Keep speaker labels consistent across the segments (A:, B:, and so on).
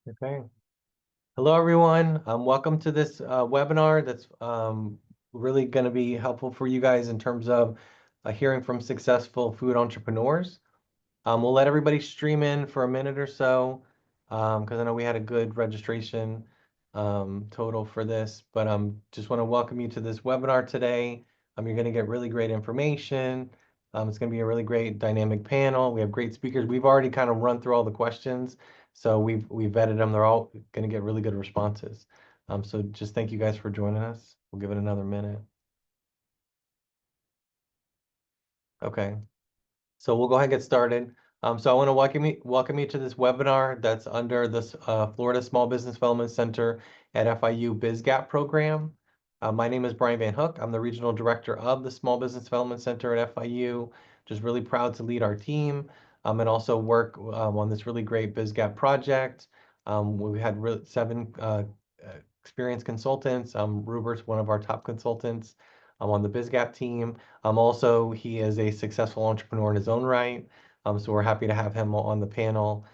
A: Okay. Hello, everyone. Welcome to this webinar that's really going to be helpful for you guys in terms of hearing from successful food entrepreneurs. We'll let everybody stream in for a minute or so because I know we had a good registration total for this, but just want to welcome you to this webinar today. You're going to get really great information. It's going to be a really great dynamic panel. We have great speakers. We've already kind of run through all the questions, so we've vetted them. They're all going to get really good responses. So just thank you guys for joining us. We'll give it another minute. Okay. So we'll go ahead and get started. So I want to welcome you to this webinar that's under this Florida Small Business Development Center at FIU BizGap program. My name is Brian Van Hook. I'm the Regional Director of the Small Business Development Center at FIU. Just really proud to lead our team and also work on this really great BizGap project. We had seven experienced consultants. Rubert's one of our top consultants. I'm on the BizGap team. Also, he is a successful entrepreneur in his own right. So we're happy to have him on the panel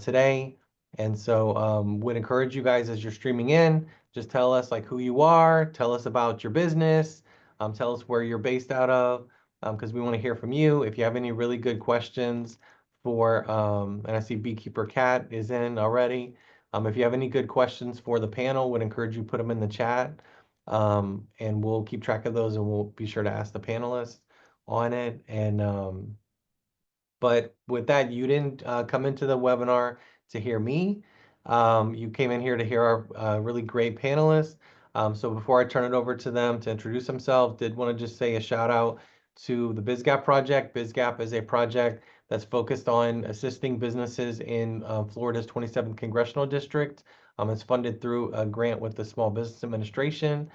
A: today. And so would encourage you guys as you're streaming in, just tell us like who you are, tell us about your business, tell us where you're based out of, because we want to hear from you. If you have any really good questions for, and I see Beekeeper Cat is in already. If you have any good questions for the panel, would encourage you put them in the chat. And we'll keep track of those and we'll be sure to ask the panelists on it. And but with that, you didn't come into the webinar to hear me. You came in here to hear our really great panelists. So before I turn it over to them to introduce themselves, did want to just say a shout out to the BizGap project. BizGap is a project that's focused on assisting businesses in Florida's 27th Congressional District. It's funded through a grant with the Small Business Administration.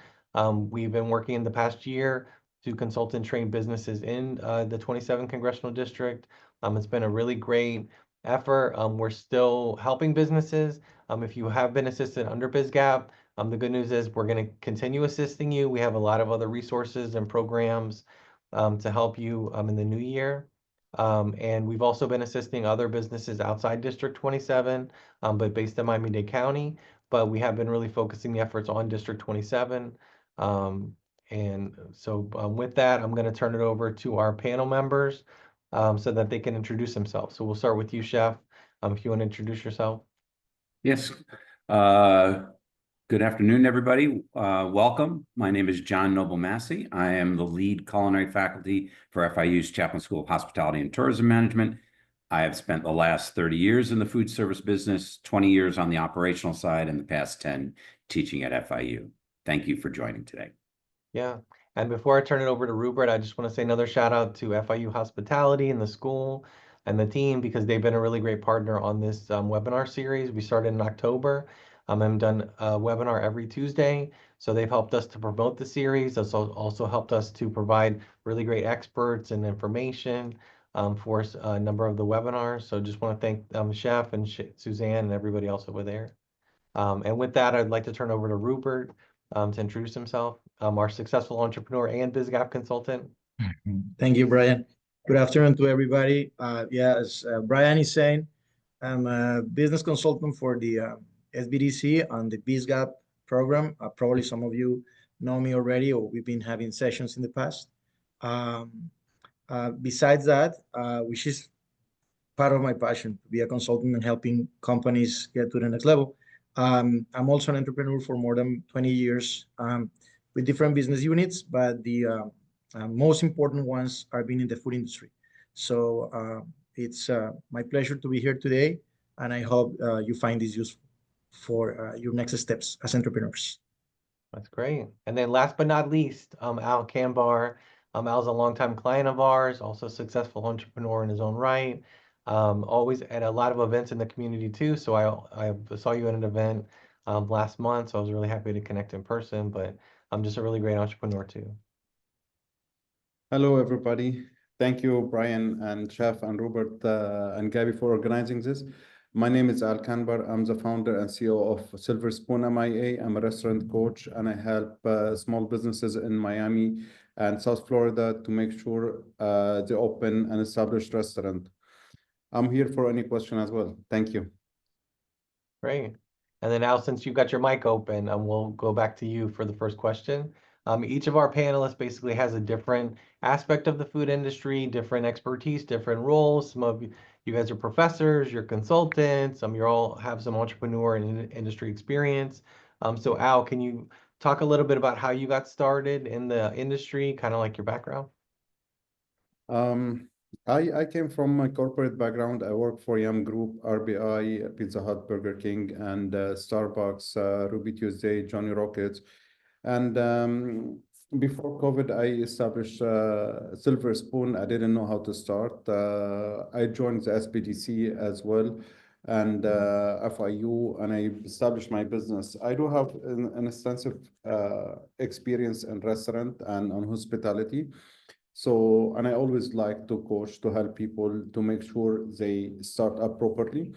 A: We've been working in the past year to consult and train businesses in the 27th Congressional District. It's been a really great effort. We're still helping businesses. If you have been assisted under BizGap, the good news is we're going to continue assisting you. We have a lot of other resources and programs to help you in the new year. And we've also been assisting other businesses outside District 27, but based in Miami-Dade County. But we have been really focusing the efforts on District 27. And so with that, I'm going to turn it over to our panel members so that they can introduce themselves. So we'll start with you, Chef, if you want to introduce yourself.
B: Yes. Good afternoon, everybody. Welcome. My name is John Noble-Massey. I am the lead culinary faculty for FIU's Chapman School of Hospitality and Tourism Management. I have spent the last 30 years in the food service business, 20 years on the operational side, and the past 10 teaching at FIU. Thank you for joining today.
A: Yeah. And before I turn it over to Rupert, I just want to say another shout out to FIU Hospitality and the school and the team because they've been a really great partner on this webinar series. We started in October and done a webinar every Tuesday. So they've helped us to promote the series. That's also helped us to provide really great experts and information for a number of the webinars. So just want to thank Chef and Suzanne and everybody else over there. And with that, I'd like to turn over to Rupert to introduce himself, our successful entrepreneur and BizGap consultant.
C: Thank you, Brian. Good afternoon to everybody. As Brian is saying, I'm a business consultant for the SBDC on the BizGap program. Probably some of you know me already, or we've been having sessions in the past. Besides that, which is part of my passion, to be a consultant and helping companies get to the next level. I'm also an entrepreneur for more than 20 years with different business units, but the most important ones are being in the food industry. So it's my pleasure to be here today, and I hope you find this useful for your next steps as entrepreneurs.
A: That's great. And then last but not least, Al Kambar. Al's a longtime client of ours, also a successful entrepreneur in his own right. Always at a lot of events in the community too. So I saw you at an event last month, so I was really happy to connect in person, but I'm just a really great entrepreneur too.
D: Hello, everybody. Thank you, Brian and Chef and Robert and Gabby for organizing this. My name is Al Kanbar. I'm the founder and CEO of Silver Spoon MIA. I'm a restaurant coach, and I help small businesses in Miami and South Florida to make sure they open an established restaurant. I'm here for any question as well. Thank you.
A: Great. And then Al, since you've got your mic open, we'll go back to you for the first question. Each of our panelists basically has a different aspect of the food industry, different expertise, different roles. Some of you guys are professors, you're consultants, you all have some entrepreneur and industry experience. So Al, can you talk a little bit about how you got started in the industry, kind of like your background?
D: I came from a corporate background. I worked for Yum Group, RBI, Pizza Hut, Burger King, and Starbucks, Ruby Tuesday, Johnny Rockets. And before COVID, I established Silver Spoon. I didn't know how to start. I joined the SBDC as well and FIU, and I established my business. I do have an extensive experience in restaurant and on hospitality. So, and I always like to coach to help people to make sure they start up properly.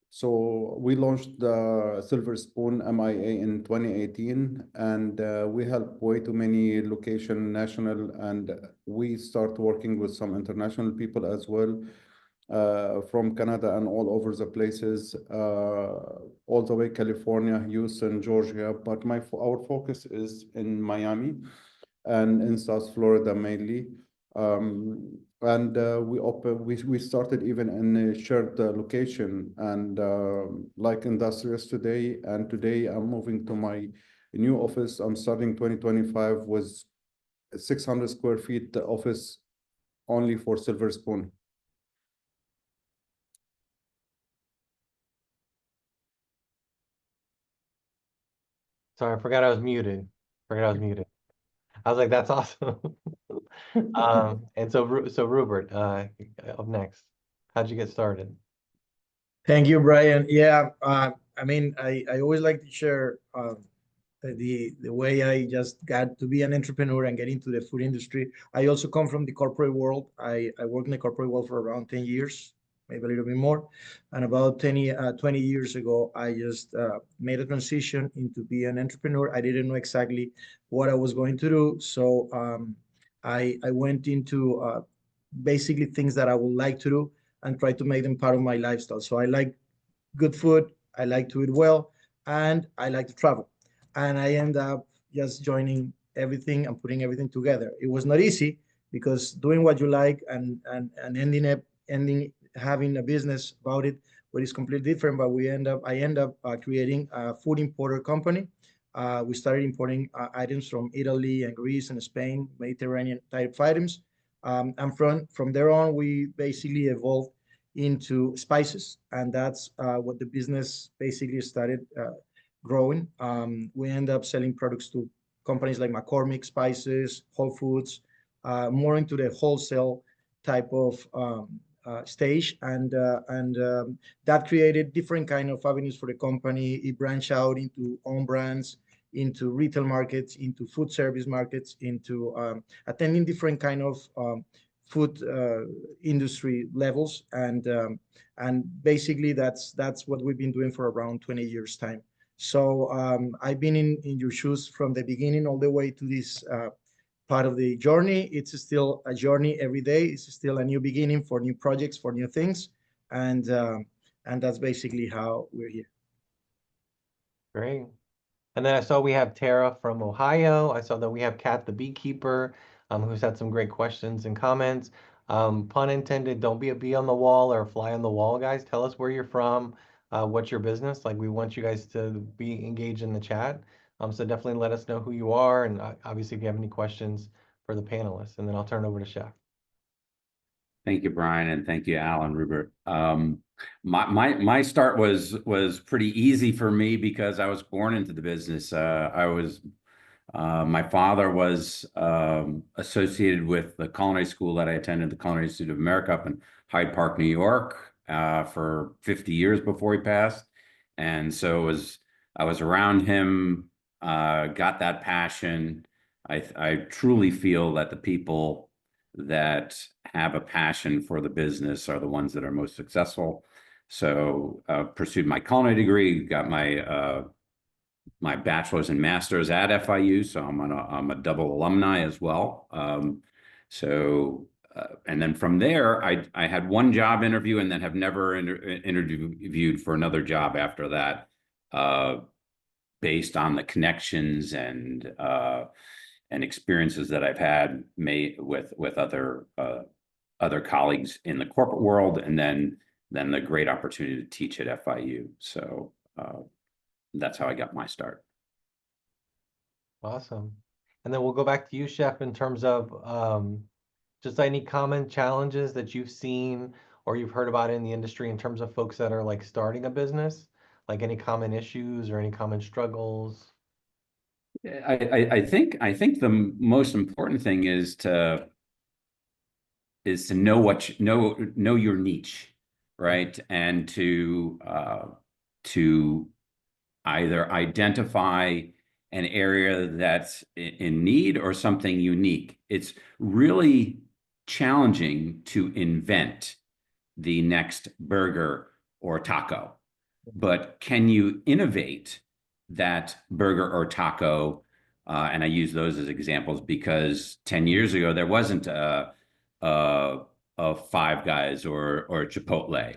D: So we launched the Silver Spoon MIA in 2018, and we help way too many location national, and we start working with some international people as well, from Canada and all over the places, all the way California, Houston, Georgia. But our focus is in Miami and in South Florida mainly. And we started even in a shared location and like Industrious today. And today I'm moving to my new office. I'm starting 2025 with 600 square feet office only for Silver Spoon.
A: Sorry, I forgot I was muted. I was like, that's awesome. And so Rupert, up next, how'd you get started?
C: Thank you, Brian. Yeah, I mean, I always like to share the way I just got to be an entrepreneur and get into the food industry. I also come from the corporate world. I worked in the corporate world for around 10 years, maybe a little bit more. And about 20 years ago, I just made a transition into be an entrepreneur. I didn't know exactly what I was going to do. So I went into basically things that I would like to do and try to make them part of my lifestyle. So I like good food, I like to eat well, and I like to travel. And I end up just joining everything and putting everything together. It was not easy because doing what you like and ending having a business about it, but it's completely different. But I end up creating a food importer company. We started importing items from Italy and Greece and Spain, Mediterranean type of items. And from there on, we basically evolved into spices, and that's what the business basically started growing. We end up selling products to companies like McCormick Spices, Whole Foods, more into the wholesale type of stage, and that created different kind of avenues for the company. It branched out into own brands, into retail markets, into food service markets, into attending different kind of food industry levels, and basically that's what we've been doing for around 20 years time. So I've been in your shoes from the beginning all the way to this part of the journey. It's still a journey every day. It's still a new beginning for new projects, for new things, and that's basically how we're here.
A: Great. And then I saw we have Tara from Ohio. I saw that we have Kat the beekeeper, who's had some great questions and comments. Pun intended, don't be a bee on the wall or a fly on the wall, guys. Tell us where you're from, what's your business. Like, we want you guys to be engaged in the chat. So definitely let us know who you are, and obviously if you have any questions for the panelists, and then I'll turn it over to Chef.
B: Thank you, Brian, and thank you, Alan, Rupert. My start was pretty easy for me because I was born into the business. My father was associated with the culinary school that I attended, the Culinary Institute of America up in Hyde Park, New York, for 50 years before he passed. And so I was around him, got that passion. I truly feel that the people that have a passion for the business are the ones that are most successful. So pursued my culinary degree, got my bachelor's and master's at FIU, so I'm a double alumni as well. And then from there, I had one job interview and then have never interviewed for another job after that. based on the connections and experiences that I've had with other colleagues in the corporate world, and then the great opportunity to teach at FIU. So that's how I got my start.
A: Awesome. And then we'll go back to you, Chef, in terms of just any common challenges that you've seen or you've heard about in the industry in terms of folks that are like starting a business, like any common issues or any common struggles.
B: I think the most important thing is to know your niche, right? And to either identify an area that's in need or something unique. It's really challenging to invent the next burger or taco, but can you innovate that burger or taco? And I use those as examples because 10 years ago, there wasn't a Five Guys or Chipotle,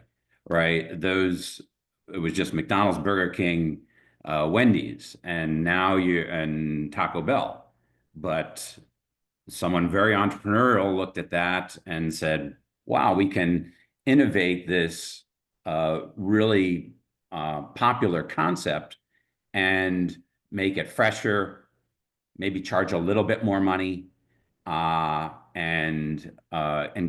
B: right? It was just McDonald's, Burger King, Wendy's, and now and Taco Bell. But someone very entrepreneurial looked at that and said, wow, we can innovate this really popular concept and make it fresher, maybe charge a little bit more money, and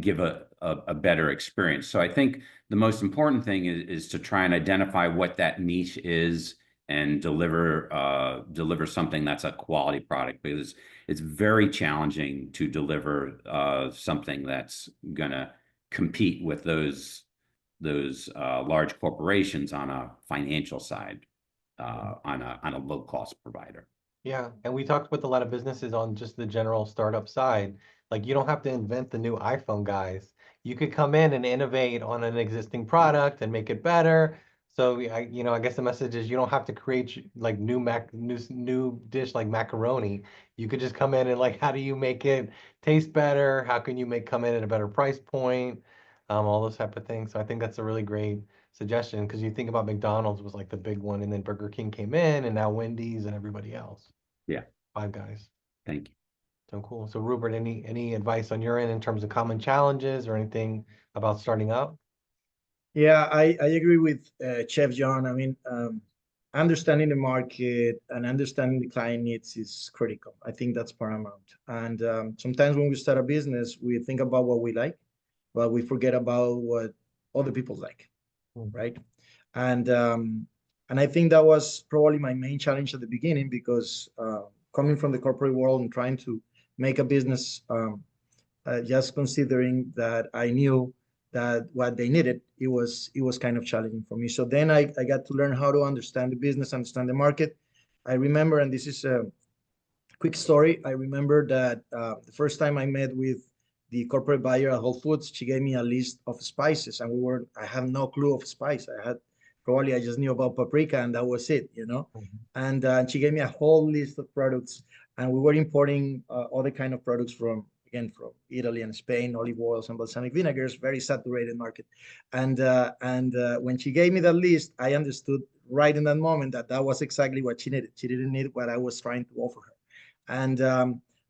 B: give a better experience. So I think the most important thing is to try and identify what that niche is and deliver something that's a quality product, because it's very challenging to deliver something that's gonna compete with those large corporations on a financial side, on a low cost provider.
A: Yeah, and we talked with a lot of businesses on just the general startup side. Like you don't have to invent the new iPhone, guys. You could come in and innovate on an existing product and make it better. So I guess the message is you don't have to create like new dish like macaroni. You could just come in and like, how do you make it taste better? How can you come in at a better price point? All those type of things. So I think that's a really great suggestion because you think about McDonald's was like the big one, and then Burger King came in, and now Wendy's and everybody else.
B: Yeah.
A: Five Guys.
B: Thank you.
A: So cool. So Rupert, any advice on your end in terms of common challenges or anything about starting up?
C: Yeah, I agree with Chef John. I mean, understanding the market and understanding the client needs is critical. I think that's paramount. And sometimes when we start a business, we think about what we like, but we forget about what other people like, right? And I think that was probably my main challenge at the beginning because coming from the corporate world and trying to make a business, just considering that I knew that what they needed, it was kind of challenging for me. So then I got to learn how to understand the business, understand the market. I remember, and this is a quick story. I remember that the first time I met with the corporate buyer at Whole Foods, she gave me a list of spices, and I have no clue of spice. I just knew about paprika, and that was it, you know. And she gave me a whole list of products, and we were importing other kind of products from Italy and Spain, olive oils and balsamic vinegars, very saturated market. And when she gave me that list, I understood right in that moment that that was exactly what she needed. She didn't need what I was trying to offer her.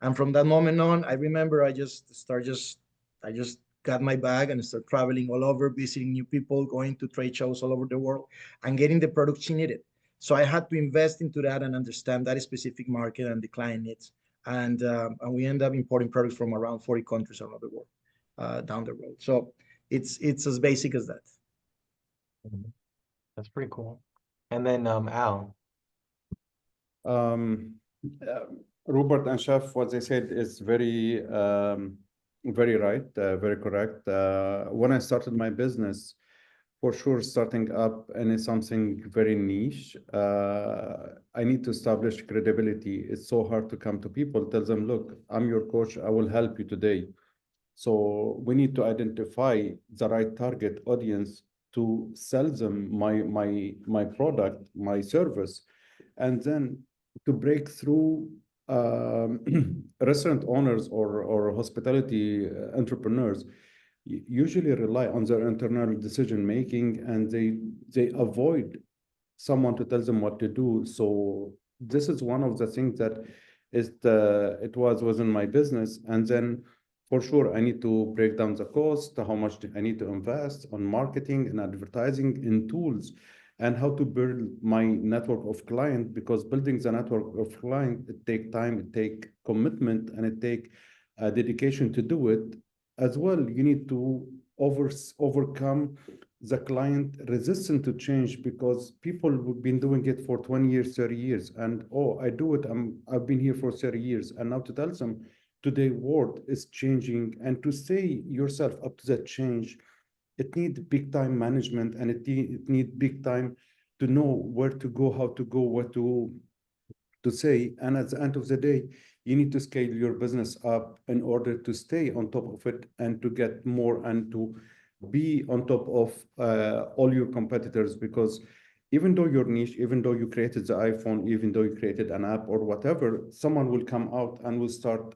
C: And from that moment on, I remember I just got my bag and started traveling all over, visiting new people, going to trade shows all over the world, and getting the product she needed. So I had to invest into that and understand that specific market and the client needs. And we end up importing products from around 40 countries around the world down the road. So it's as basic as that.
A: That's pretty cool. And then Al.
D: Robert and Chef, what they said is very right, very correct. When I started my business, for sure, starting up and it's something very niche. I need to establish credibility. It's so hard to come to people, tell them, look, I'm your coach, I will help you today. So we need to identify the right target audience to sell them my product, my service, and then to break through restaurant owners or hospitality entrepreneurs usually rely on their internal decision making, and they avoid someone to tell them what to do. So this is one of the things that it was in my business. And then for sure, I need to break down the cost, how much I need to invest on marketing and advertising in tools, and how to build my network of clients, because building the network of clients, it take time, it take commitment, and it take dedication to do it. As well, you need to overcome the client resistant to change, because people have been doing it for 20 years, 30 years, and oh, I do it, I've been here for 30 years, and now to tell them today world is changing, and to stay yourself up to that change, it needs big time management, and it need big time to know where to go, how to go, what to say. And at the end of the day, you need to scale your business up in order to stay on top of it, and to get more, and to be on top of all your competitors. Because even though you're niche, even though you created the iPhone, even though you created an app or whatever, someone will come out and will start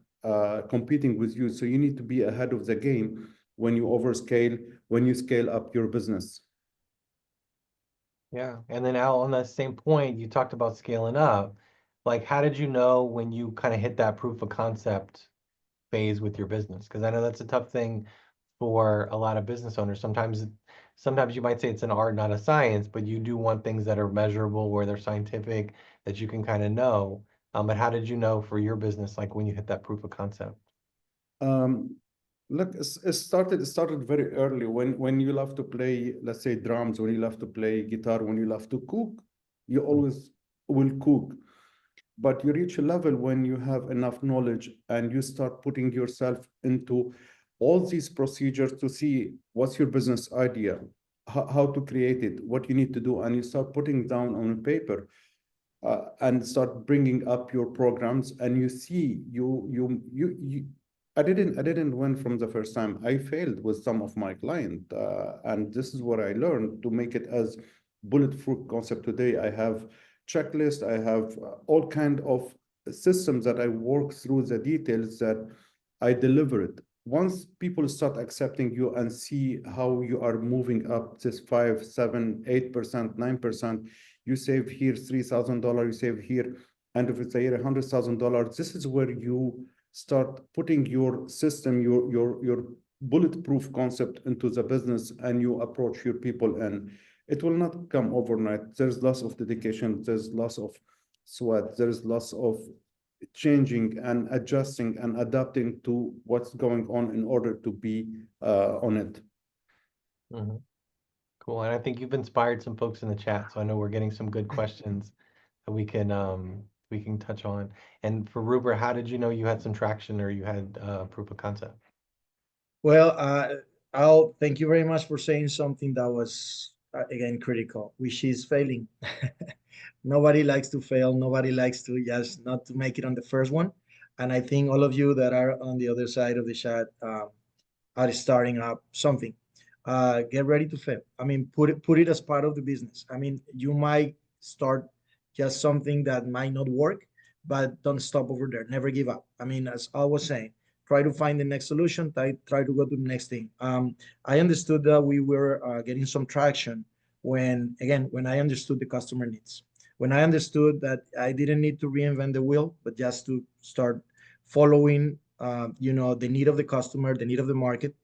D: competing with you. So you need to be ahead of the game when you overscale, when you scale up your business.
A: Yeah, and then Al, on that same point, you talked about scaling up. Like, how did you know when you kind of hit that proof of concept phase with your business? Because I know that's a tough thing for a lot of business owners. Sometimes you might say it's an art, not a science, but you do want things that are measurable, where they're scientific, that you can kind of know. But how did you know for your business, like when you hit that proof of concept?
D: Um, Look, it started very early, when you love to play, let's say drums, when you love to play guitar, when you love to cook, you always will cook. But you reach a level when you have enough knowledge, and you start putting yourself into all these procedures to see what's your business idea, how to create it, what you need to do, and you start putting down on paper, and start bringing up your programs, and you see you I didn't win from the first time. I failed with some of my client, and this is what I learned to make it as bulletproof concept. Today I have checklist, I have all kind of systems that I work through the details that I deliver it. Once people start accepting you and see how you are moving up this 5, 7, 8%, 9%, you save here $3,000, you save here, and if it's a year, $100,000, this is where you start putting your system, your bulletproof concept into the business, and you approach your people, and it will not come overnight. There's lots of dedication, there's lots of sweat, there's lots of changing and adjusting and adapting to what's going on in order to be on it.
A: Mhm. Cool. And I think you've inspired some folks in the chat, so I know we're getting some good questions that we can touch on. And for Ruber, how did you know you had some traction, or you had proof of concept?
C: Well, Al, thank you very much for saying something that was, again, critical, which is failing. Nobody likes to fail. Nobody likes to just not to make it on the first one. And I think all of you that are on the other side of the chat are starting up something. Get ready to fail. I mean, put it as part of the business. I mean, you might start just something that might not work, but don't stop over there. Never give up. I mean, as I was saying, try to find the next solution. Try to go to the next thing. I understood that we were getting some traction when I understood the customer needs. When I understood that I didn't need to reinvent the wheel, but just to start following, the need of the customer, the need of the market,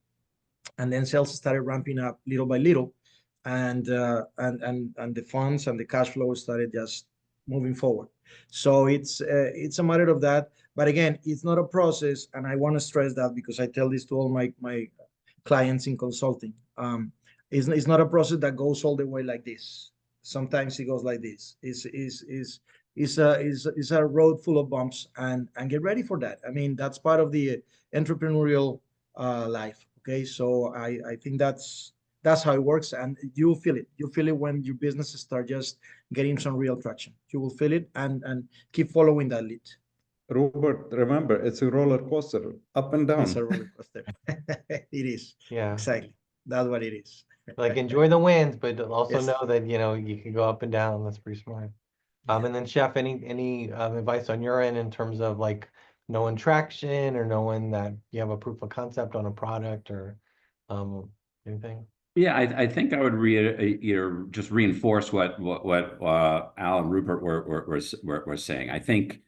C: and then sales started ramping up little by little, and the funds and the cash flow started just moving forward. So it's a matter of that. But again, it's not a process, and I want to stress that, because I tell this to all my clients in consulting. It's not a process that goes all the way like this. Sometimes it goes like this. It's a road full of bumps, and get ready for that. I mean, that's part of the entrepreneurial life. Okay, so I think that's how it works, and you feel it. You feel it when your businesses start just getting some real traction. You will feel it, and keep following that lead.
D: Robert, remember, it's a roller coaster, up and
C: It's a
D: down.
C: roller coaster. It is.
A: Yeah.
C: Exactly. That's what it is.
A: Like, enjoy the wins, but also
C: Yes.
A: know that, you can go up and down. That's pretty smart. And then Chef, any advice on your end in terms of like knowing traction, or knowing that you have a proof of concept on a product, or anything?
B: Yeah, I think I would just reinforce what Al and Rupert were saying. I think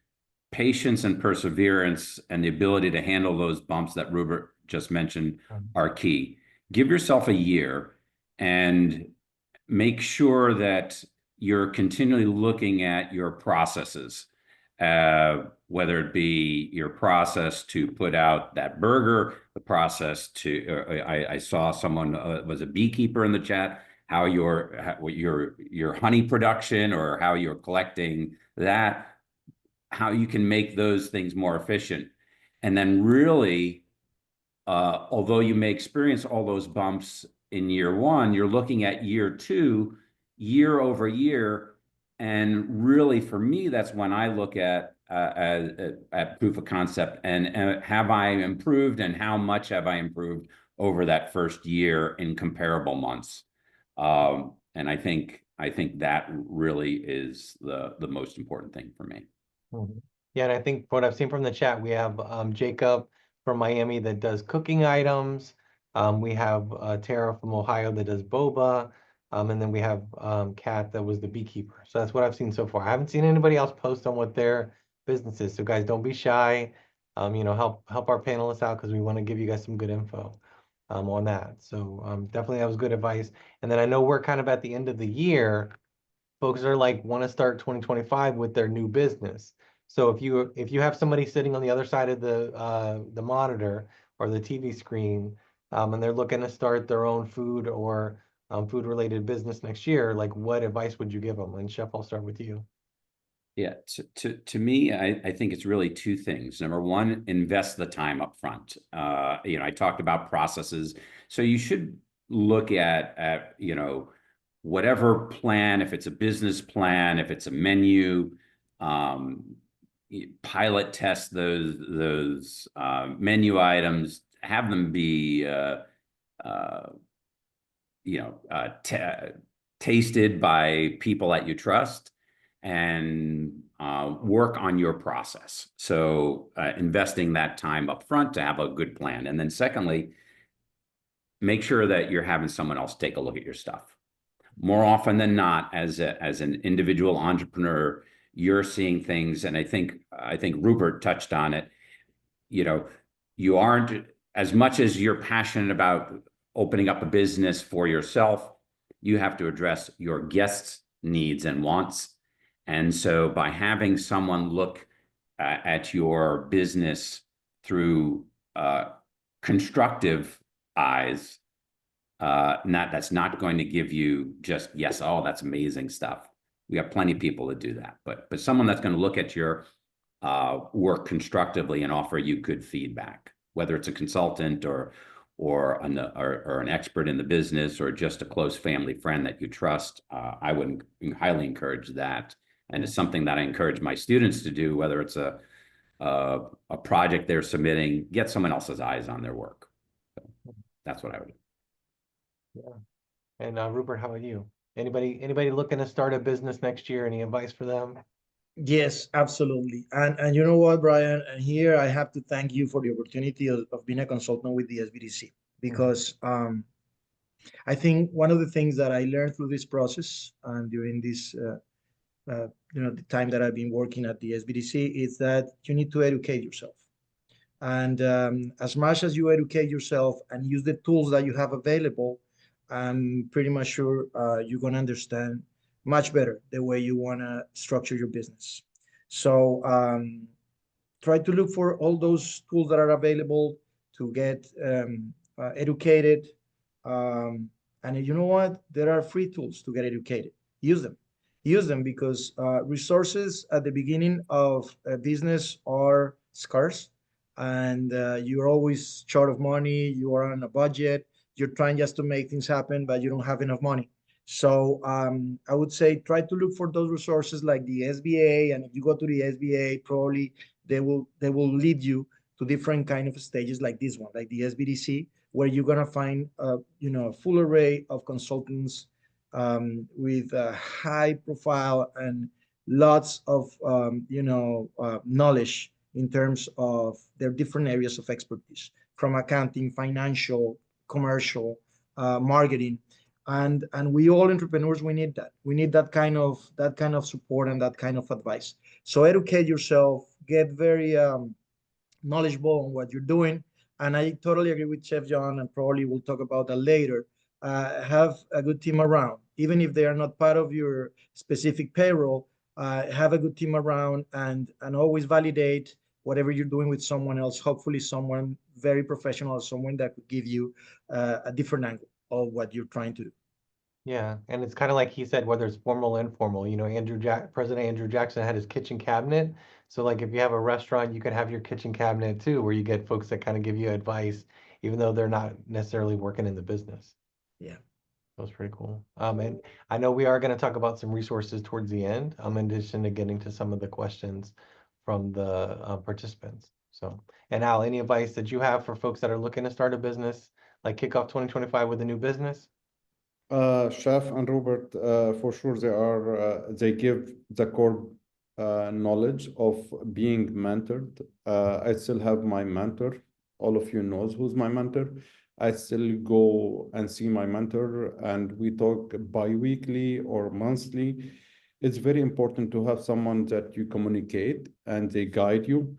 B: patience and perseverance and the ability to handle those bumps that Rupert just mentioned are key. Give yourself a year and make sure that you're continually looking at your processes, whether it be your process to put out that burger, the process to, I saw someone was a beekeeper in the chat, how your honey production or how you're collecting that, how you can make those things more efficient. And then really, although you may experience all those bumps in year one, you're looking at year two, year over year. And really, for me, that's when I look at proof of concept and have I improved and how much have I improved over that first year in comparable months. And I think that really is the most important thing for me.
A: Mhm. Yeah, and I think what I've seen from the chat, we have Jacob from Miami that does cooking items. We have Tara from Ohio that does boba. And then we have Kat that was the beekeeper. So that's what I've seen so far. I haven't seen anybody else post on what their business is. So guys, don't be shy. Help our panelists out because we want to give you guys some good info on that. So definitely that was good advice. And then I know we're kind of at the end of the year. Folks are like want to start 2025 with their new business. So if you have somebody sitting on the other side of the monitor or the TV screen, and they're looking to start their own food or food related business next year, like what advice would you give them? And Chef, I'll start with you.
B: Yeah, to me, I think it's really two things. Number one, invest the time up front. I talked about processes. So you should look at whatever plan, if it's a business plan, if it's a menu, pilot test those menu items, have them be tasted by people that you trust, and work on your process. So investing that time up front to have a good plan. And then secondly, make sure that you're having someone else take a look at your stuff. More often than not, as an individual entrepreneur, you're seeing things, and I think Rupert touched on it. You aren't, as much as you're passionate about opening up a business for yourself, you have to address your guests' needs and wants. And so by having someone look at your business through constructive eyes, that's not going to give you just, yes, oh, that's amazing stuff. We have plenty of people that do that, but someone that's going to look at your work constructively and offer you good feedback, whether it's a consultant or an expert in the business or just a close family friend that you trust. I would highly encourage that. And it's something that I encourage my students to do, whether it's a project they're submitting, get someone else's eyes on their work. So that's what I would do.
A: Yeah. And Rupert, how about you? Anybody looking to start a business next year? Any advice for them?
C: Yes, absolutely. And you know what, Brian? And here I have to thank you for the opportunity of being a consultant with the SBDC, because I think one of the things that I learned through this process and during this the time that I've been working at the SBDC is that you need to educate yourself. And as much as you educate yourself and use the tools that you have available, I'm pretty much sure you're going to understand much better the way you want to structure your business. So try to look for all those tools that are available to get educated. And you know what? There are free tools to get educated. Use them. Use them, because resources at the beginning of a business are scarce, and you're always short of money. You are on a budget. You're trying just to make things happen, but you don't have enough money. So I would say try to look for those resources like the SBA, and if you go to the SBA, probably they will lead you to different kind of stages like this one, like the SBDC, where you're gonna find a full array of consultants with a high profile and lots of knowledge in terms of their different areas of expertise, from accounting, financial, commercial, marketing, and we all entrepreneurs, we need that. We need that kind of support and that kind of advice. So educate yourself, get very knowledgeable on what you're doing. And I totally agree with Chef John, and probably we'll talk about that later. Have a good team around, even if they are not part of your specific payroll. Have a good team around, and always validate whatever you're doing with someone else. Hopefully, someone very professional, someone that could give you a different angle of what you're trying to do.
A: Yeah, and it's kind of like he said, whether it's formal or informal. You know, President Andrew Jackson had his kitchen cabinet. So like if you have a restaurant, you can have your kitchen cabinet too, where you get folks that kind of give you advice, even though they're not necessarily working in the business.
C: Yeah.
A: That was pretty cool. And I know we are going to talk about some resources towards the end, in addition to getting to some of the questions from the participants. So, and Al, any advice that you have for folks that are looking to start a business, like kick off 2025 with a new business?
D: Chef and Robert, for sure, they give the core knowledge of being mentored. I still have my mentor. All of you knows who's my mentor. I still go and see my mentor, and we talk bi-weekly or monthly. It's very important to have someone that you communicate and they guide you.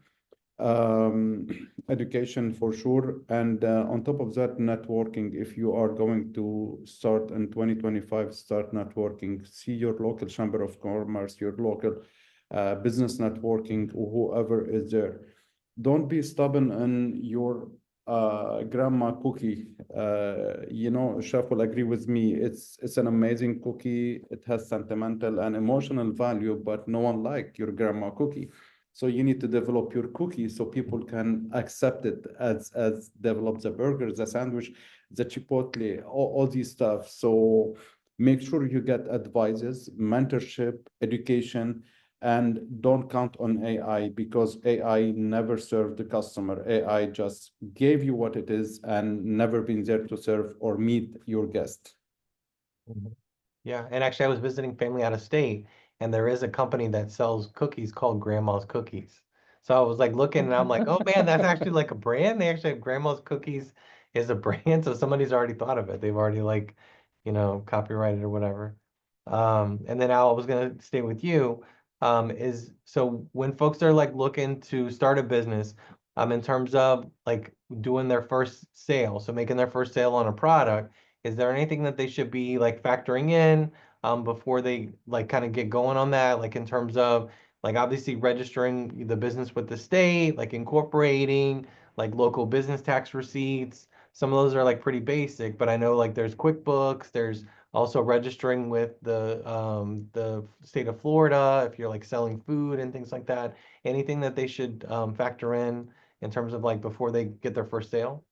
D: Education for sure, and on top of that, networking. If you are going to start in 2025, start networking, see your local chamber of commerce, your local business networking, whoever is there. Don't be stubborn in your grandma cookie. Chef will agree with me. It's an amazing cookie. It has sentimental and emotional value, but no one like your grandma cookie. So you need to develop your cookie so people can accept it as develop the burger, the sandwich, the chipotle, all these stuff. So make sure you get advices, mentorship, education, and don't count on AI, because AI never served the customer. AI just gave you what it is and never been there to serve or meet your guest.
A: Yeah, and actually I was visiting family out of state, and there is a company that sells cookies called Grandma's Cookies. So I was like looking and I'm like, oh man, that's actually like a brand. They actually have Grandma's Cookies is a brand. So somebody's already thought of it. They've already like, copyrighted or whatever. And then Al, I was gonna stay with you. Is so when folks are like looking to start a business, in terms of like doing their first sale, so making their first sale on a product, is there anything that they should be like factoring in before they like kind of get going on that? Like in terms of like obviously registering the business with the state, like incorporating like local business tax receipts. Some of those are like pretty basic, but I know like there's QuickBooks, there's also registering with the state of Florida if you're like selling food and things like that. Anything that they should factor in terms of like before they get their first sale?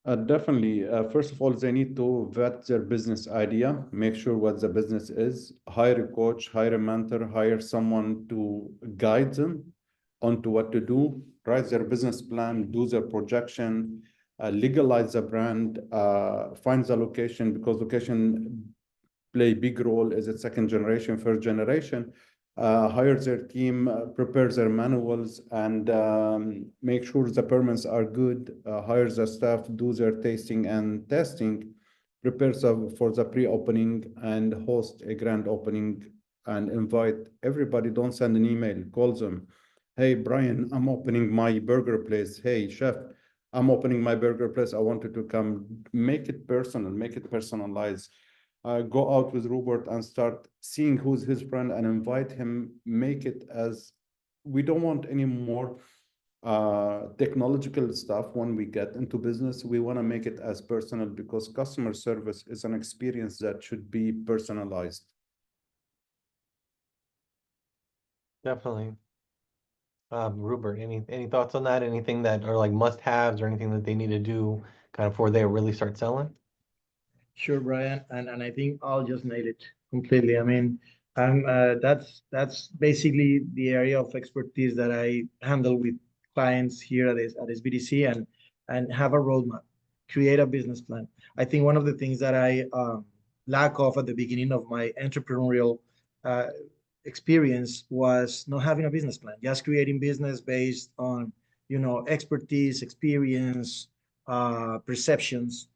D: Definitely. First of all, they need to vet their business idea, make sure what the business is, hire a coach, hire a mentor, hire someone to guide them onto what to do, write their business plan, do their projection, legalize the brand, find the location, because location play big role. Is it second generation, first generation? Hire their team, prepare their manuals, and make sure the permits are good. Hire the staff, do their tasting and testing, prepare for the pre-opening, and host a grand opening and invite everybody. Don't send an email, call them. Hey, Brian, I'm opening my burger place. Hey, chef, I'm opening my burger place. I wanted to come. Make it personal, make it personalized. Go out with Robert and start seeing who's his friend and invite him. Make it as, we don't want any more technological stuff when we get into business. We want to make it as personal, because customer service is an experience that should be personalized.
A: Definitely. Rupert, any thoughts on that? Anything that are like must-haves or anything that they need to do kind of before they really start selling?
C: Sure, Brian, and I think I'll just nail it completely. I mean, that's basically the area of expertise that I handle with clients here at SBDC, and have a roadmap, create a business plan. I think one of the things that I lack of at the beginning of my entrepreneurial uh, experience was not having a business plan, just creating business based on expertise, experience, perceptions,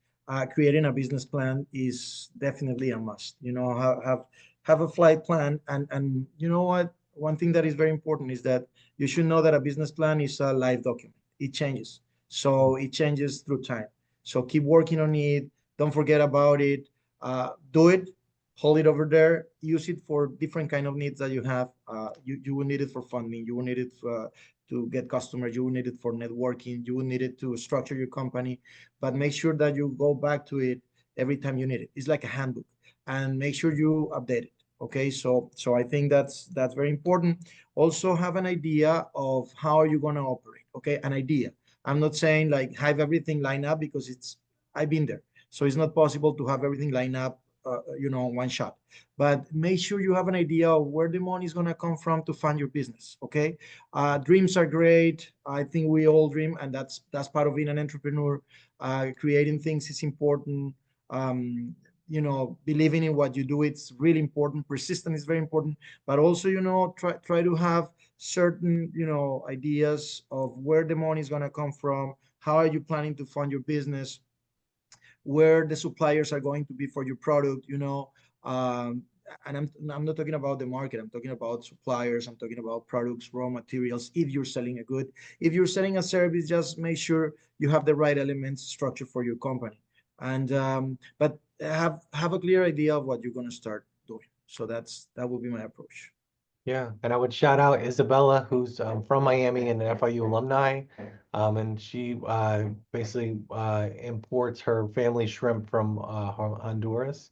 C: creating a business plan is definitely a must. Have a flight plan, and you know what? One thing that is very important is that you should know that a business plan is a live document. It changes, so it changes through time. So keep working on it. Don't forget about it. Do it. Hold it over there. Use it for different kind of needs that you have. You will need it for funding. You will need it to get customers. You will need it for networking. You will need it to structure your company. But make sure that you go back to it every time you need it. It's like a handbook, and make sure you update it. Okay, so I think that's very important. Also have an idea of how you're gonna operate. Okay, an idea. I'm not saying like have everything lined up, because I've been there. So it's not possible to have everything lined up, one shot. But make sure you have an idea of where the money is gonna come from to fund your business. Okay, dreams are great. I think we all dream, and that's part of being an entrepreneur. Creating things is important. Believing in what you do, it's really important. Persistence is very important, but also, try to have certain, ideas of where the money is going to come from. How are you planning to fund your business? Where the suppliers are going to be for your product, and I'm not talking about the market. I'm talking about suppliers. I'm talking about products, raw materials. If you're selling a good, if you're selling a service, just make sure you have the right elements structured for your company. And but have a clear idea of what you're going to start doing. So that would be my approach.
A: Yeah, and I would shout out Isabella, who's from Miami and an FIU alumni, and she basically imports her family shrimp from Honduras.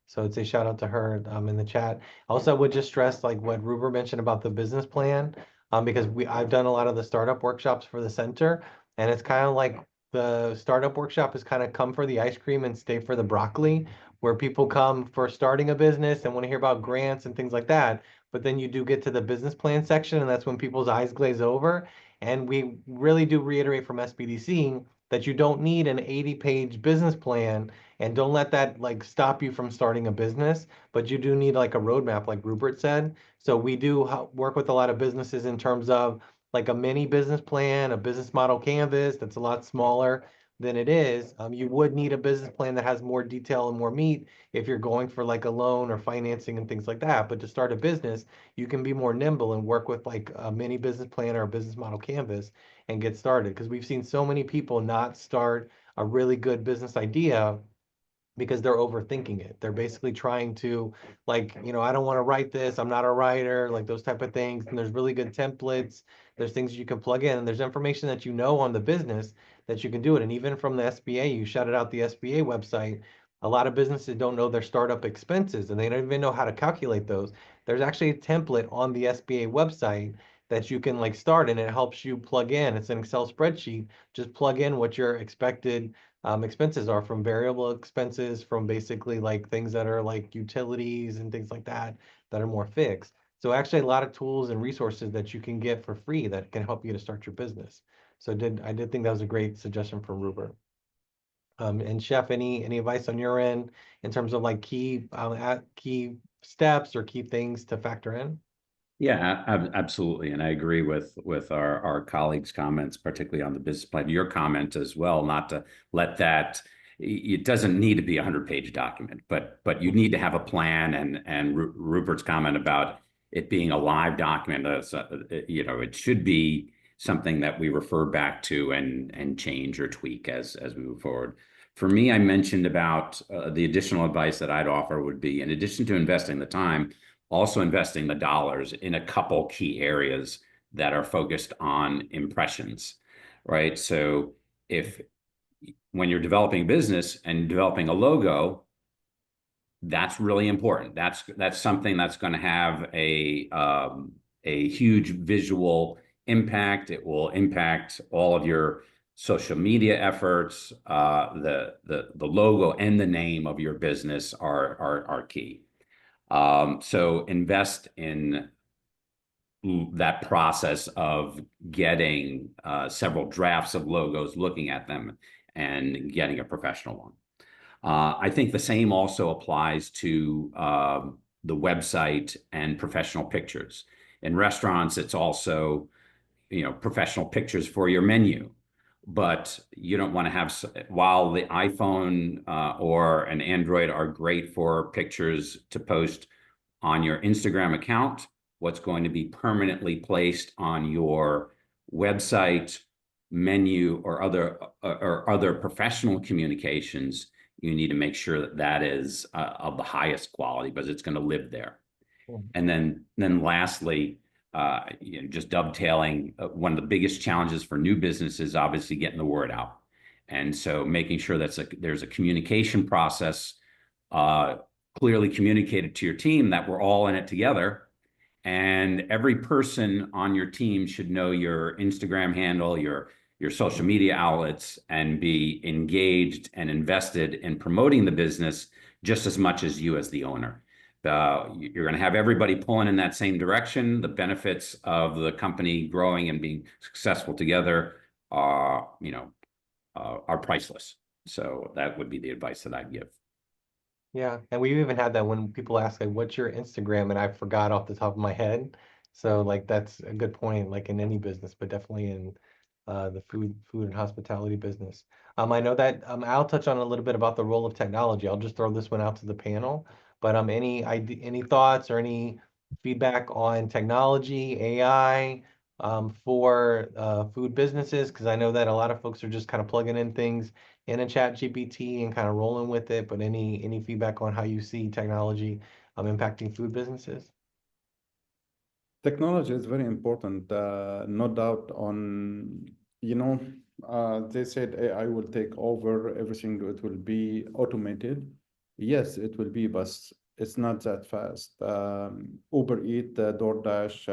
A: So it's a shout out to her in the chat. Also, I would just stress like what Ruber mentioned about the business plan, because I've done a lot of the startup workshops for the center, and it's kind of like the startup workshop is kind of come for the ice cream and stay for the broccoli, where people come for starting a business and want to hear about grants and things like that, but then you do get to the business plan section, and that's when people's eyes glaze over. And we really do reiterate from SBDC that you don't need an 80-page business plan, and don't let that like stop you from starting a business, but you do need like a roadmap, like Rupert said. So we do work with a lot of businesses in terms of like a mini business plan, a business model canvas that's a lot smaller than it is. You would need a business plan that has more detail and more meat if you're going for like a loan or financing and things like that. But to start a business, you can be more nimble and work with like a mini business plan or a business model canvas and get started. Because we've seen so many people not start a really good business idea because they're overthinking it. They're basically trying to like, I don't want to write this. I'm not a writer, like those type of things. And there's really good templates. There's things you can plug in, and there's information that on the business that you can do it. And even from the SBA, you shouted out the SBA website. A lot of businesses don't know their startup expenses, and they don't even know how to calculate those. There's actually a template on the SBA website that you can like start, and it helps you plug in. It's an Excel spreadsheet. Just plug in what your expected expenses are, from variable expenses, from basically like things that are like utilities and things like that that are more fixed. So actually a lot of tools and resources that you can get for free that can help you to start your business. So I did think that was a great suggestion from Ruber. And Chef, any advice on your end in terms of like key steps or key things to factor in?
B: Yeah, absolutely. And I agree with our colleagues' comments, particularly on the business plan. Your comment as well, not to let that, it doesn't need to be a 100-page document, but you need to have a plan. And Rupert's comment about it being a live document, it should be something that we refer back to and change or tweak as we move forward. For me, I mentioned about the additional advice that I'd offer would be, in addition to investing the time, also investing the dollars in a couple key areas that are focused on impressions, right? So when you're developing a business and developing a logo, that's really important. That's something that's going to have a huge visual impact. It will impact all of your social media efforts. The logo and the name of your business are key. So invest in that process of getting several drafts of logos, looking at them, and getting a professional one. I think the same also applies to the website and professional pictures. In restaurants, it's also, professional pictures for your menu. but you don't want to have, while the iPhone or an Android are great for pictures to post on your Instagram account, what's going to be permanently placed on your website, menu, or other professional communications, you need to make sure that that is of the highest quality, because it's going to live there. And then lastly, just dovetailing, one of the biggest challenges for new businesses is obviously getting the word out. And so making sure there's a communication process clearly communicated to your team that we're all in it together. And every person on your team should know your Instagram handle, your social media outlets, and be engaged and invested in promoting the business just as much as you as the owner. You're going to have everybody pulling in that same direction. The benefits of the company growing and being successful together are priceless. So that would be the advice that I'd give.
A: Yeah, and we even had that when people ask like, "What's your Instagram?" and I forgot off the top of my head. So like that's a good point, like in any business, but definitely in the food and hospitality business. I know that I'll touch on a little bit about the role of technology. I'll just throw this one out to the panel. But any thoughts or any feedback on technology, AI, for food businesses? Because I know that a lot of folks are just kind of plugging in things in a chat GPT and kind of rolling with it, but any feedback on how you see technology impacting food businesses?
D: Technology is very important, no doubt they said AI will take over everything, it will be automated. Yes, it will be, but it's not that fast. Uber Eats, DoorDash,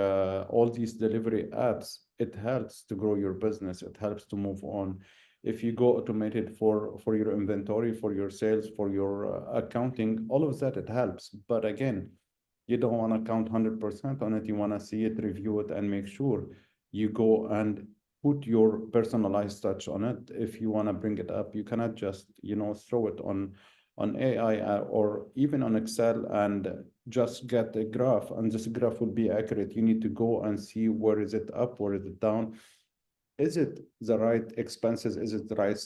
D: all these delivery apps, it helps to grow your business, it helps to move on. If you go automated for your inventory, for your sales, for your accounting, all of that, it helps. But again, you don't want to count 100% on it. You want to see it, review it, and make sure you go and put your personalized touch on it. If you want to bring it up, you cannot just, throw it on AI or even on Excel and just get a graph, and this graph will be accurate. You need to go and see where is it up, where is it down. Is it the right expenses? Is it the right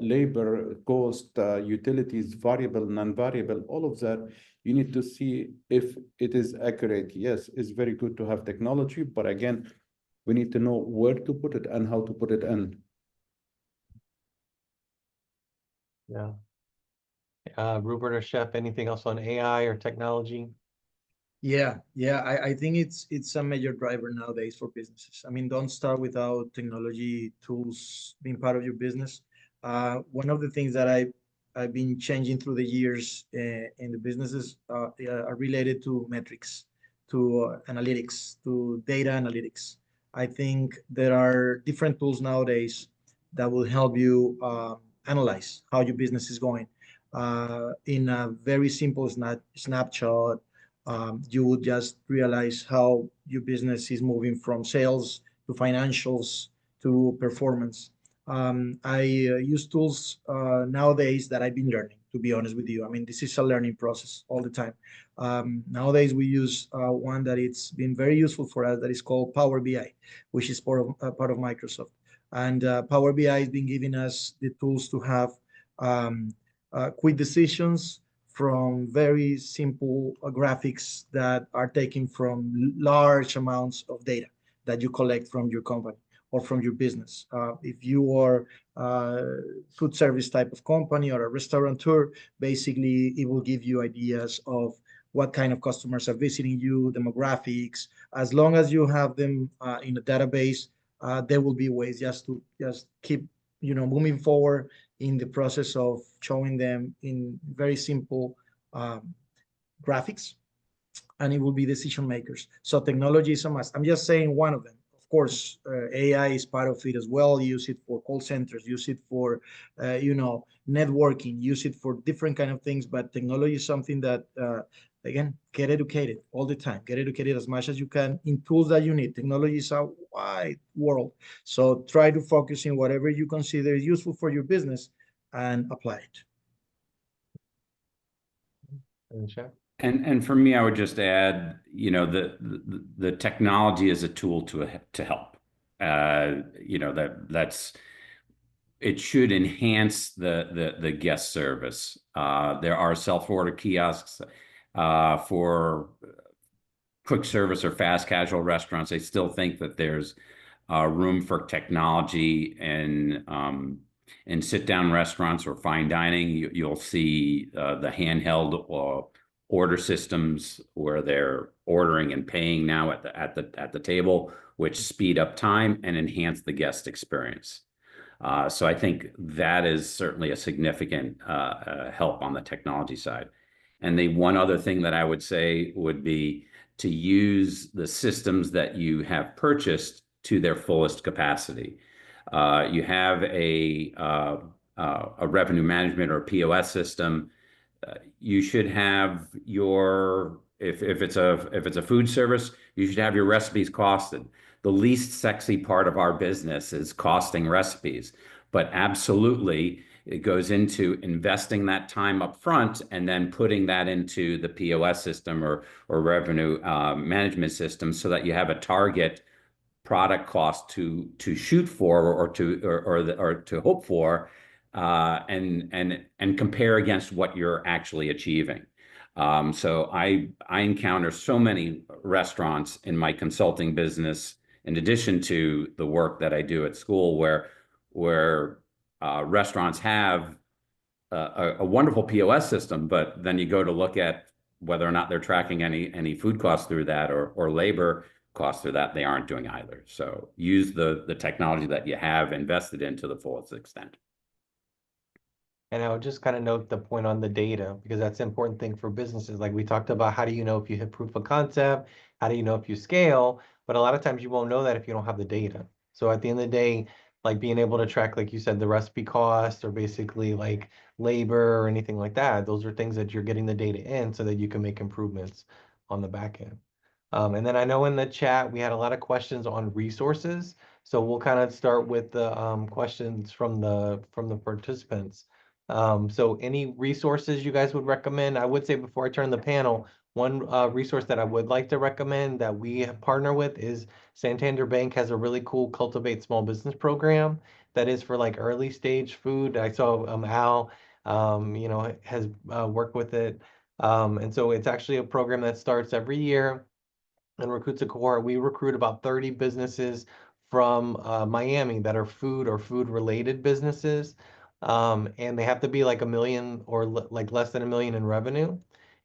D: labor cost, utilities, variable, non-variable, all of that? You need to see if it is accurate. Yes, it's very good to have technology, but again, we need to know where to put it and how to put it in.
A: Yeah. Rupert or Chef, anything else on AI or technology?
C: Yeah, I think it's a major driver nowadays for businesses. I mean, don't start without technology tools being part of your business. One of the things that I've been changing through the years in the businesses are related to metrics, to analytics, to data analytics. I think there are different tools nowadays that will help you analyze how your business is going in a very simple snapshot. You would just realize how your business is moving from sales to financials to performance. I use tools nowadays that I've been learning, to be honest with you. I mean, this is a learning process all the time. Nowadays, we use one that it's been very useful for us that is called Power BI, which is part of Microsoft. And Power BI has been giving us the tools to have quick decisions from very simple graphics that are taken from large amounts of data that you collect from your company or from your business. If you are a food service type of company or a restaurateur, basically it will give you ideas of what kind of customers are visiting you, demographics. As long as you have them in a database, there will be ways just to keep moving forward in the process of showing them in very simple graphics, and it will be decision makers. So technology is a must. I'm just saying one of them. Of course, AI is part of it as well. Use it for call centers, use it for, networking, use it for different kind of things. But technology is something that, again, get educated all the time. Get educated as much as you can in tools that you need. Technology is a wide world. So try to focus in whatever you consider useful for your business and apply it.
A: And Chef?
B: And for me, I would just add, the technology is a tool to help. That's it should enhance the guest service. There are self-order kiosks for quick service or fast casual restaurants. I still think that there's room for technology and sit-down restaurants or fine dining. You'll see the handheld order systems where they're ordering and paying now at the table, which speed up time and enhance the guest experience. So I think that is certainly a significant help on the technology side. And the one other thing that I would say would be to use the systems that you have purchased to their fullest capacity. You have a revenue management or POS system. You should have your, if it's a food service, you should have your recipes costed. The least sexy part of our business is costing recipes, but absolutely it goes into investing that time up front and then putting that into the POS system or revenue management system so that you have a target product cost to shoot for or to hope for, and compare against what you're actually achieving. So I encounter so many restaurants in my consulting business, in addition to the work that I do at school, where restaurants have a wonderful POS system, but then you go to look at whether or not they're tracking any food costs through that or labor costs through that, they aren't doing either. So use the technology that you have invested in to the fullest extent.
A: And I would just kind of note the point on the data, because that's an important thing for businesses. Like we talked about, how do you know if you hit proof of concept? How do you know if you scale? But a lot of times you won't know that if you don't have the data. So at the end of the day, like being able to track, like you said, the recipe cost or basically like labor or anything like that, those are things that you're getting the data in so that you can make improvements on the back end. And then I know in the chat, we had a lot of questions on resources. So we'll kind of start with the questions from the participants. So any resources you guys would recommend? I would say before I turn the panel, one resource that I would like to recommend that we partner with is Santander Bank has a really cool Cultivate Small Business program that is for like early stage food. I saw Al, has worked with it. And so it's actually a program that starts every year and recruits a cohort. We recruit about 30 businesses from Miami that are food or food related businesses. And they have to be like a million or like less than a million in revenue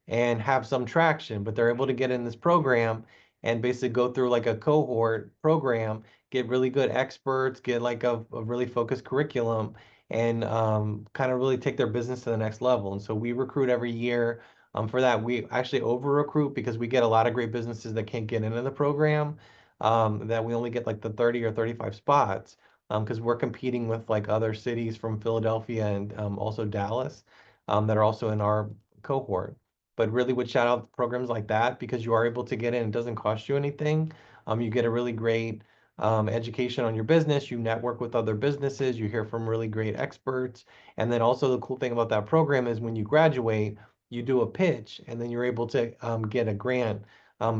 A: and have some traction, but they're able to get in this program and basically go through like a cohort program, get really good experts, get like a really focused curriculum and kind of really take their business to the next level. And so we recruit every year. For that, we actually over recruit because we get a lot of great businesses that can't get into the program, that we only get like the 30 or 35 spots because we're competing with like other cities from Philadelphia and also Dallas that are also in our cohort. But really would shout out programs like that because you are able to get in. It doesn't cost you anything. You get a really great education on your business. You network with other businesses. You hear from really great experts. And then also the cool thing about that program is when you graduate, you do a pitch and then you're able to get a grant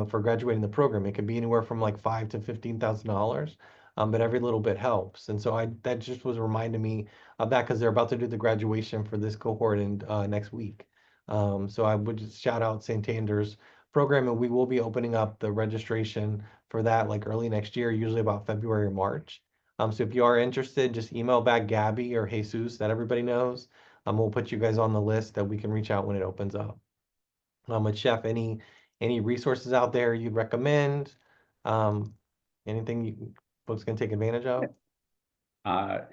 A: for graduating the program. It can be anywhere from like $5,000 to $15,000, but every little bit helps. And so that just was reminding me of that because they're about to do the graduation for this cohort in next week. So I would just shout out Santander's program, and we will be opening up the registration for that like early next year, usually about February or March. So if you are interested, just email back Gabby or Jesus that everybody knows. We'll put you guys on the list that we can reach out when it opens up. But Chef, any resources out there you'd recommend? Anything folks can take advantage of?
B: I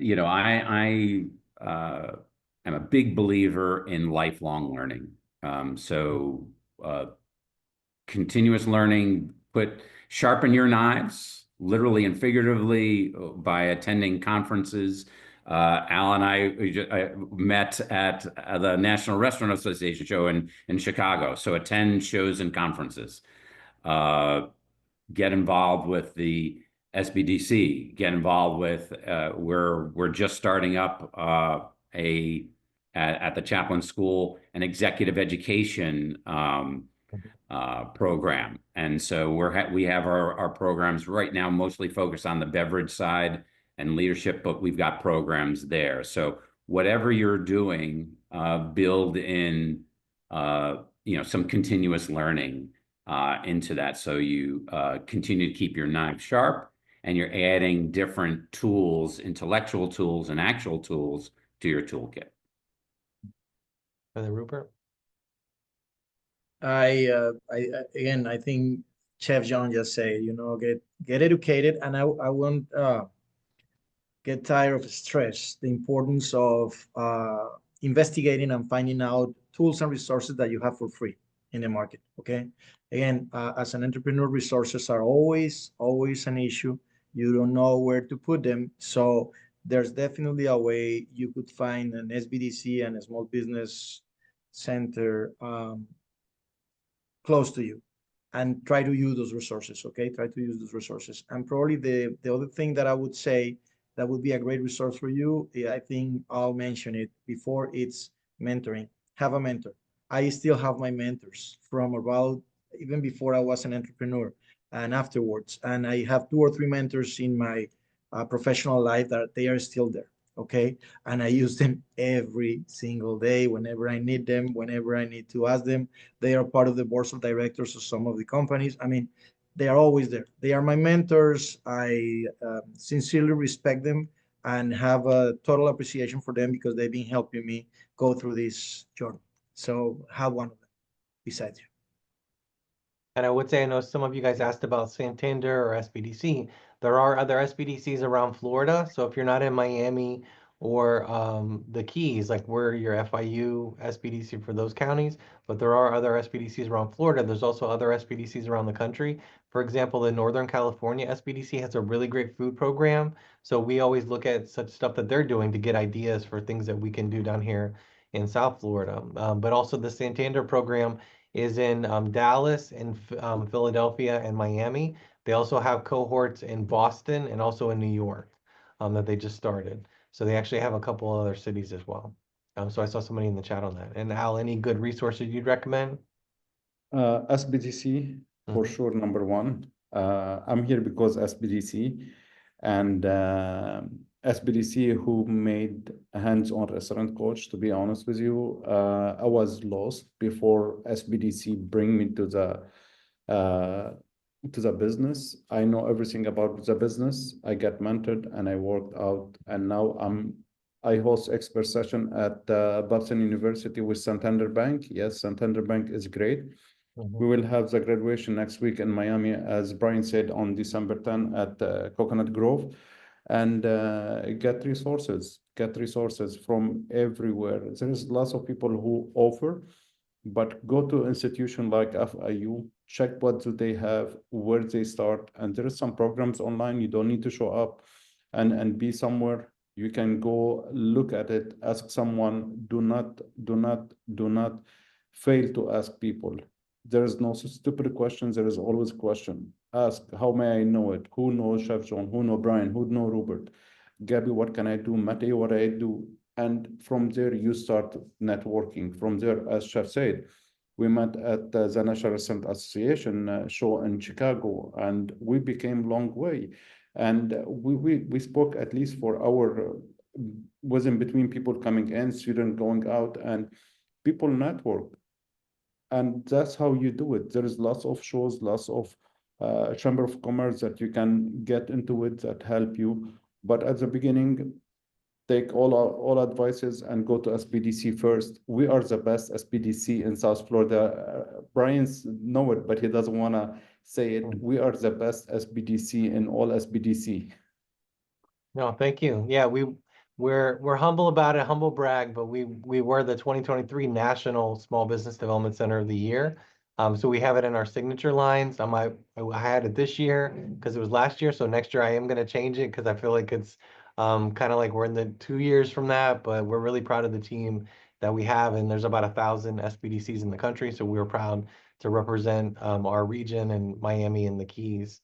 B: am a big believer in lifelong learning. So continuous learning, sharpen your knives, literally and figuratively, by attending conferences. Al and I met at the National Restaurant Association show in Chicago. So attend shows and conferences. Get involved with the SBDC. Get involved with we're just starting up at the Chaplain School an executive education program, and so we have our programs right now mostly focused on the beverage side and leadership, but we've got programs there. So whatever you're doing, build in, some continuous learning into that. So you continue to keep your knife sharp, and you're adding different tools, intellectual tools and actual tools to your toolkit.
A: And then Rupert?
C: Again, I think Chef John just said, get educated, and I won't get tired of stress, the importance of investigating and finding out tools and resources that you have for free in the market. Okay. Again, as an entrepreneur, resources are always an issue. You don't know where to put them. So there's definitely a way you could find an SBDC and a small business center close to you, and try to use those resources. Okay, try to use those resources. And probably the other thing that I would say that would be a great resource for you, I think I'll mention it before, it's mentoring. Have a mentor. I still have my mentors from about even before I was an entrepreneur and afterwards, and I have 2 or 3 mentors in my professional life that they are still there. Okay, and I use them every single day whenever I need them, whenever I need to ask them. They are part of the boards of directors of some of the companies. I mean, they are always there. They are my mentors. I sincerely respect them and have a total appreciation for them because they've been helping me go through this journey. So have one of them besides you.
A: And I would say, I know some of you guys asked about Santander or SBDC. There are other SBDCs around Florida. So if you're not in Miami or the Keys, like we're your FIU SBDC for those counties, but there are other SBDCs around Florida. There's also other SBDCs around the country. For example, the Northern California SBDC has a really great food program. So we always look at such stuff that they're doing to get ideas for things that we can do down here in South Florida. But also the Santander program is in Dallas and Philadelphia and Miami. They also have cohorts in Boston and also in New York that they just started. So they actually have a couple other cities as well. So I saw somebody in the chat on that. And Al, any good resources you'd recommend?
D: SBDC for sure, number one. I'm here because SBDC and SBDC who made a hands-on restaurant coach. To be honest with you, I was lost before SBDC bring me to the business. I know everything about the business. I got mentored and I worked out, and now I host expert session at Boston University with Santander Bank. Yes, Santander Bank is great. We will have the graduation next week in Miami, as Brian said, on December 10 at Coconut Grove. And get resources from everywhere. There is lots of people who offer, but go to institution like FIU, check what do they have, where they start. And there is some programs online. You don't need to show up and be somewhere. You can go look at it, ask someone. Do not fail to ask people. There is no stupid questions. There is always a question. Ask, how may I know it? Who knows Chef John? Who know Brian? Who know Robert? Gabby, what can I do? Mateo, what I do? And from there, you start networking. From there, as Chef said, we met at the National Restaurant Association show in Chicago, and we became long way. And we spoke at least for our, was in between people coming in, students going out, and people network. And that's how you do it. There is lots of shows, lots of chamber of commerce that you can get into it that help you. But at the beginning, take all advices and go to SBDC first. We are the best SBDC in South Florida. Brian's know it, but he doesn't want to say it. We are the best SBDC in all SBDC.
A: No, thank you. Yeah, we're humble about it, humble brag, but we were the 2023 National Small Business Development Center of the Year. So we have it in our signature lines. I had it this year because it was last year. So next year I am going to change it because I feel like it's kind of like we're in the 2 years from that, but we're really proud of the team that we have. And there's about 1,000 SBDCs in the country. So we were proud to represent our region and Miami and the Keys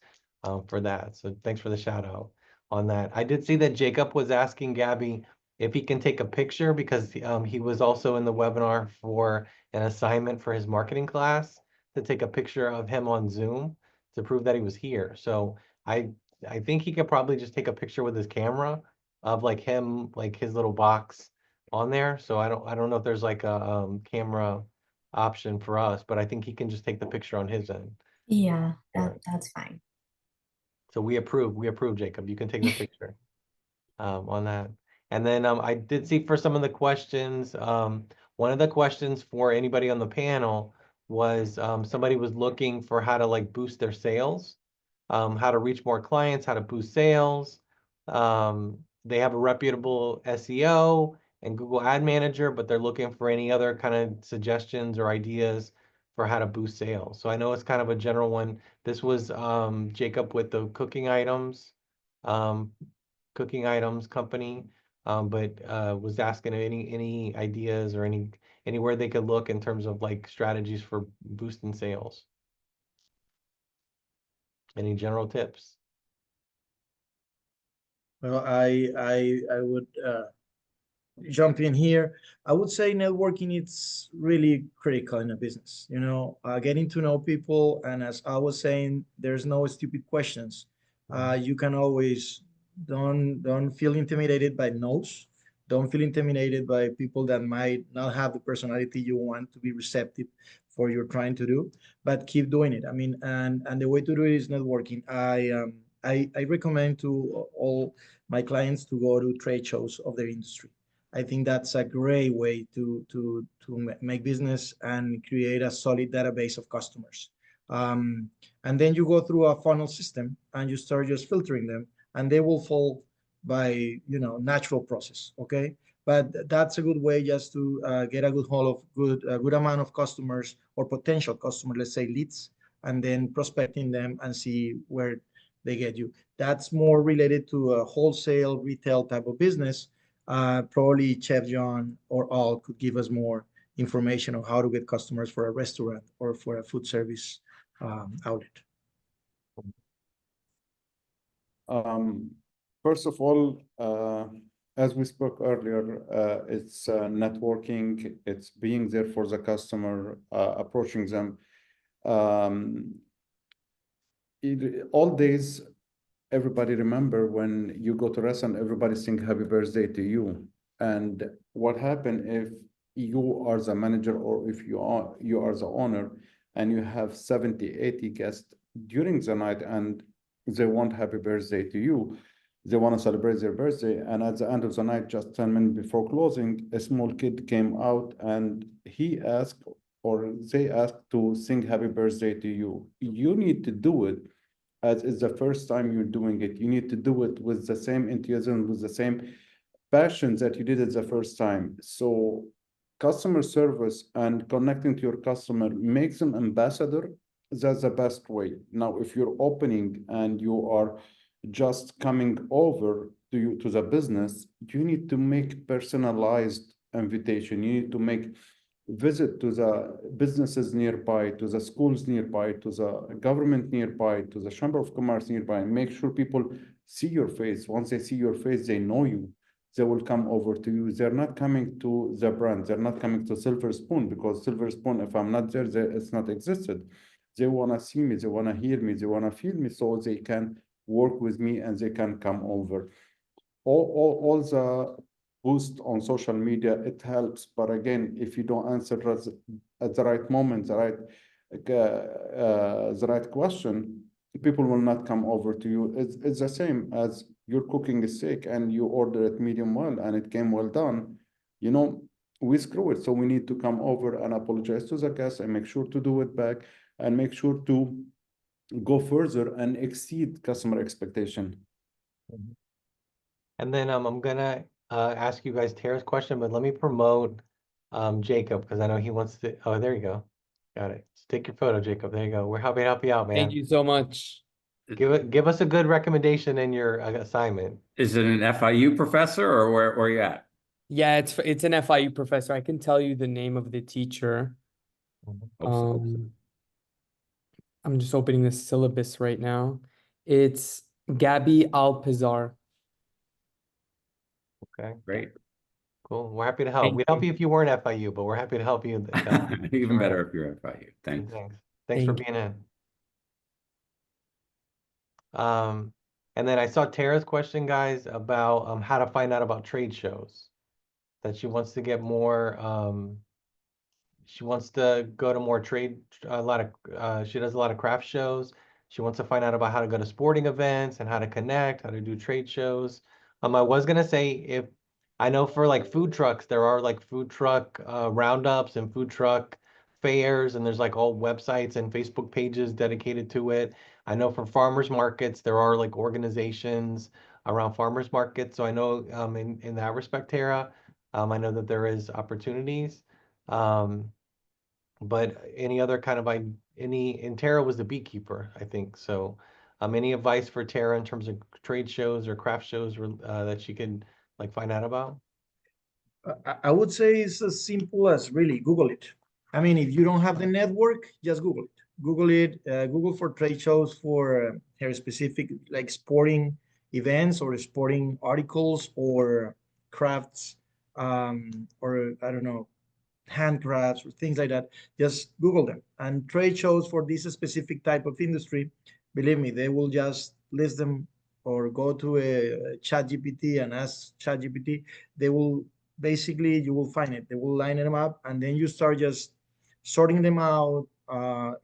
A: for that. So thanks for the shout out on that. I did see that Jacob was asking Gabby if he can take a picture because he was also in the webinar for an assignment for his marketing class to take a picture of him on Zoom to prove that he was here. So I I think he could probably just take a picture with his camera of like him, like his little box on there. So I don't know if there's like a camera option for us, but I think he can just take the picture on his end.
E: Yeah,
A: Right.
E: that's fine.
A: So we approve, Jacob. You can take the picture on that. And then I did see for some of the questions, one of the questions for anybody on the panel was somebody was looking for how to like boost their sales, how to reach more clients, how to boost sales. They have a reputable SEO and Google Ad Manager, but they're looking for any other kind of suggestions or ideas for how to boost sales. So I know it's kind of a general one. This was Jacob with the um, cooking items company, but was asking any ideas or anywhere they could look in terms of like strategies for boosting sales. Any general tips?
C: Well, I would jump in here. I would say networking it's really critical in a business. You know, getting to know people, and as I was saying, there's no stupid questions. You can always don't feel intimidated by no's. Don't feel intimidated by people that might not have the personality you want to be receptive for you're trying to do, but keep doing it. I mean, and the way to do it is networking. I recommend to all my clients to go to trade shows of their industry. I think that's a great way to make business and create a solid database of customers. And then you go through a funnel system and you start just filtering them, and they will fall by natural process. Okay, but that's a good way just to get a good hold of good amount of customers or potential customers, let's say leads, and then prospecting them and see where they get you. That's more related to a wholesale retail type of business. Probably Chef John or Al could give us more information on how to get customers for a restaurant or for a food service outlet.
D: First of all, as we spoke earlier, it's networking, it's being there for the customer, approaching them. All days, everybody remember when you go to restaurant, everybody sing happy birthday to you. And what happened if you are the manager or if you are the owner and you have 70, 80 guests during the night and they want happy birthday to you. They want to celebrate their birthday. And at the end of the night, just 10 minutes before closing, a small kid came out and he asked or they asked to sing happy birthday to you. You need to do it as it's the first time you're doing it. You need to do it with the same enthusiasm, with the same passion that you did it the first time. So customer service and connecting to your customer makes them ambassador. That's the best way. Now, if you're opening and you are just coming over to the business, you need to make personalized invitation. You need to make visit to the businesses nearby, to the schools nearby, to the government nearby, to the Chamber of Commerce nearby, and make sure people see your face. Once they see your face, they know you. They will come over to you. They're not coming to the brand. They're not coming to Silver Spoon because Silver Spoon, if I'm not there, it's not existed. They want to see me. They want to hear me. They want to feel me so they can work with me and they can come over. All the boost on social media, it helps. But again, if you don't answer at the right moment, the right question, people will not come over to you. It's the same as you're cooking a steak and you order it medium well and it came well done. We screw it. So we need to come over and apologize to the guest and make sure to do it back and make sure to go further and exceed customer expectation.
A: And then I'm gonna ask you guys Tara's question, but let me promote Jacob because I know he wants to. Oh, there you go. Got it. So take your photo, Jacob. There you go. We're happy to help you out, man.
F: Thank you so much.
A: Give us a good recommendation in your assignment.
B: Is it an FIU professor or where you at?
F: Yeah, it's an FIU professor. I can tell you the name of the teacher.
B: Hope so.
F: I'm just opening the syllabus right now. It's Gabby Alpizar.
A: Okay,
B: Great.
A: cool. We're happy to help.
F: Thank
A: We'd help
F: you.
A: you if you weren't FIU, but we're happy to help you.
B: Even better if you're FIU. Thanks.
A: Thanks for
F: Thank
A: being in. And And then I saw Tara's question, guys, about how to find out about trade shows. That she wants to get more she wants to go to more a lot of she does a lot of craft shows. She wants to find out about how to go to sporting events and how to connect, how to do trade shows. I was gonna say, if I know for like food trucks, there are like food truck roundups and food truck fairs, and there's like all websites and Facebook pages dedicated to it. I know for farmers markets, there are like organizations around farmers markets. So I know in that respect, Tara, I know that there is opportunities. Um, but any other kind of and Tara was the beekeeper, I think. So, any advice for Tara in terms of trade shows or craft shows that she could like find out about?
C: I would say it's as simple as really Google it. I mean, if you don't have the network, just Google it. Google it. Google for trade shows for her specific like sporting events or sporting articles or crafts, or I don't know, handcrafts or things like that. Just Google them. And trade shows for this specific type of industry, believe me, they will just list them or go to a chat GPT and ask chat GPT. They will basically, you will find it. They will line them up, and then you start just sorting them out,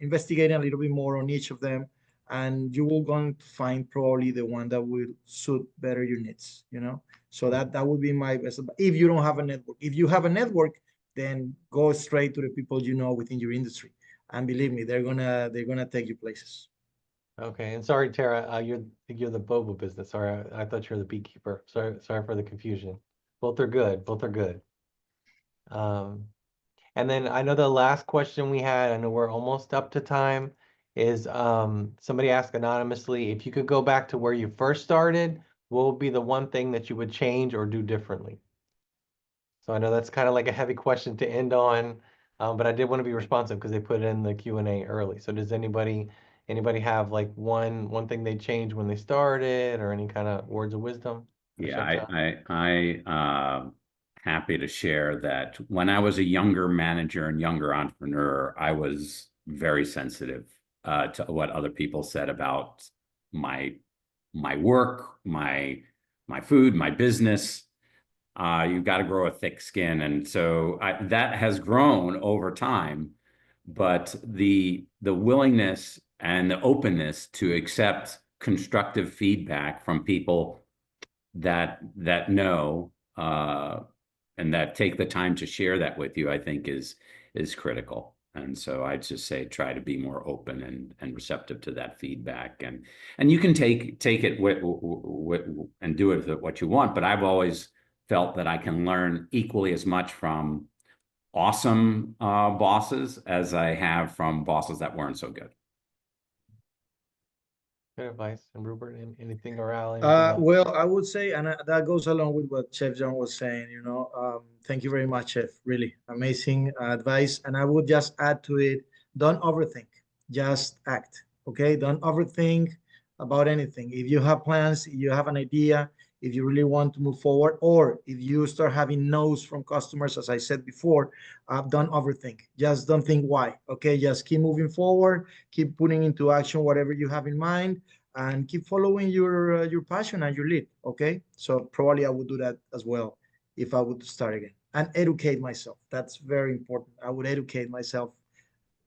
C: investigating a little bit more on each of them, and you will going to find probably the one that will suit better your needs, you know? So that would be my best advice. If you don't have a network. If you have a network, then go straight to the people you know within your industry. And believe me, they're gonna take you places.
A: Okay, and sorry, Tara, you're the boba business. Sorry, I thought you were the beekeeper. Sorry for the confusion. Both are good. Both are good. Um, and then I know the last question we had, I know we're almost up to time, is somebody asked anonymously, if you could go back to where you first started, what would be the one thing that you would change or do differently? So I know that's kind of like a heavy question to end on, but I did want to be responsive because they put it in the Q&A early. So does anybody have like one thing they changed when they started, or any kind of words of wisdom for
B: Yeah,
A: Chef John?
B: happy to share that when I was a younger manager and younger entrepreneur, I was very sensitive to what other people said about my work, my food, my business. You've got to grow a thick skin, and so that has grown over time. But the willingness and the openness to accept constructive feedback from people that know and that take the time to share that with you, I think is critical. And so I'd just say try to be more open and receptive to that feedback, and you can take it and do it with what you want. But I've always felt that I can learn equally as much from awesome bosses as I have from bosses that weren't so good.
A: Good advice. And Rupert, anything or Al, anything else?
C: Well, I would say, and that goes along with what Chef John was saying, you know, thank you very much, Chef. Really amazing advice. And I would just add to it, don't overthink, just act. Okay. Don't overthink about anything. If you have plans, you have an idea, if you really want to move forward, or if you start having no's from customers, as I said before, don't overthink. Just don't think why. Okay. Just keep moving forward, keep putting into action whatever you have in mind, and keep following your passion and your lead. Okay, so probably I would do that as well if I would start again, and educate myself. That's very important. I would educate myself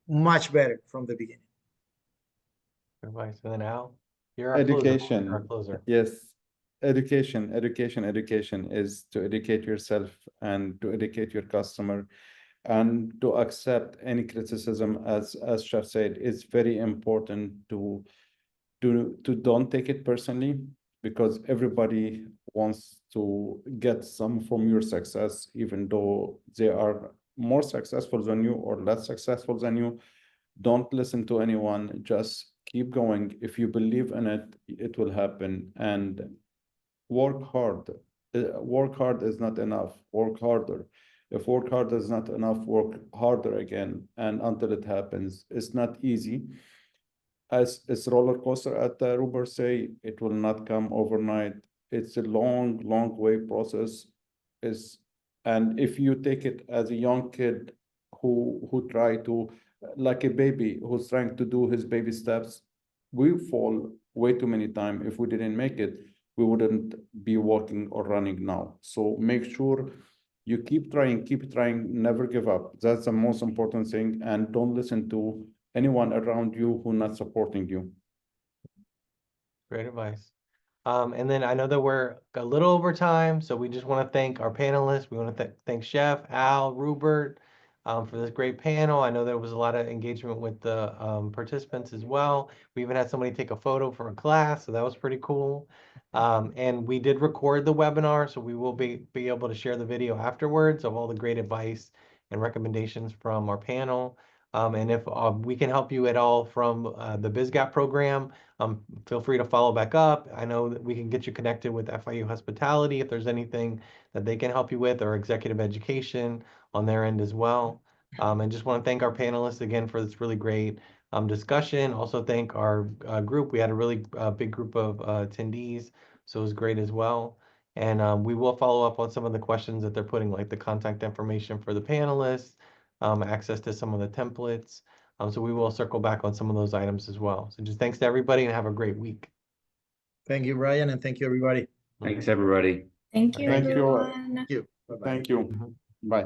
C: much better from the beginning.
A: Good advice. And then Al, you're our closer. You're our
D: Education,
A: closer.
D: yes. Education is to educate yourself and to educate your customer and to accept any criticism. As Chef said, it's very important to don't take it personally, because everybody wants to get some from your success, even though they are more successful than you or less successful than you. Don't listen to anyone, just keep going. If you believe in it, it will happen. And work hard. Work hard is not enough. Work harder. If work hard is not enough, work harder again, and until it happens. It's not easy. As it's roller coaster, at Ruber say, it will not come overnight. It's a long way process. And if you take it as a young kid who try to, like a baby who's trying to do his baby steps, we fall way too many times. If we didn't make it, we wouldn't be walking or running now. So make sure you keep trying, never give up. That's the most important thing. And don't listen to anyone around you who not supporting you.
A: Great advice. And then I know that we're a little over time, so we just want to thank our panelists. We want to thank Chef Al, Rupert, for this great panel. I know there was a lot of engagement with the participants as well. We even had somebody take a photo for a class, so that was pretty cool. And we did record the webinar, so we will be able to share the video afterwards of all the great advice and recommendations from our panel. And if we can help you at all from the BizGap program, feel free to follow back up. I know that we can get you connected with FIU Hospitality if there's anything that they can help you with, or executive education on their end as well. And just want to thank our panelists again for this really great discussion. Also thank our group. We had a really big group of attendees, so it was great as well. And we will follow up on some of the questions that they're putting, like the contact information for the panelists, access to some of the templates. So we will circle back on some of those items as well. So just thanks to everybody and have a great week.
C: Thank you, Brian, and thank you, everybody.
B: Thanks, everybody.
E: Thank you,
D: Thank you.
E: everyone.
C: Thank you. Bye-bye.
D: Thank you.
A: Mhm.
D: Bye.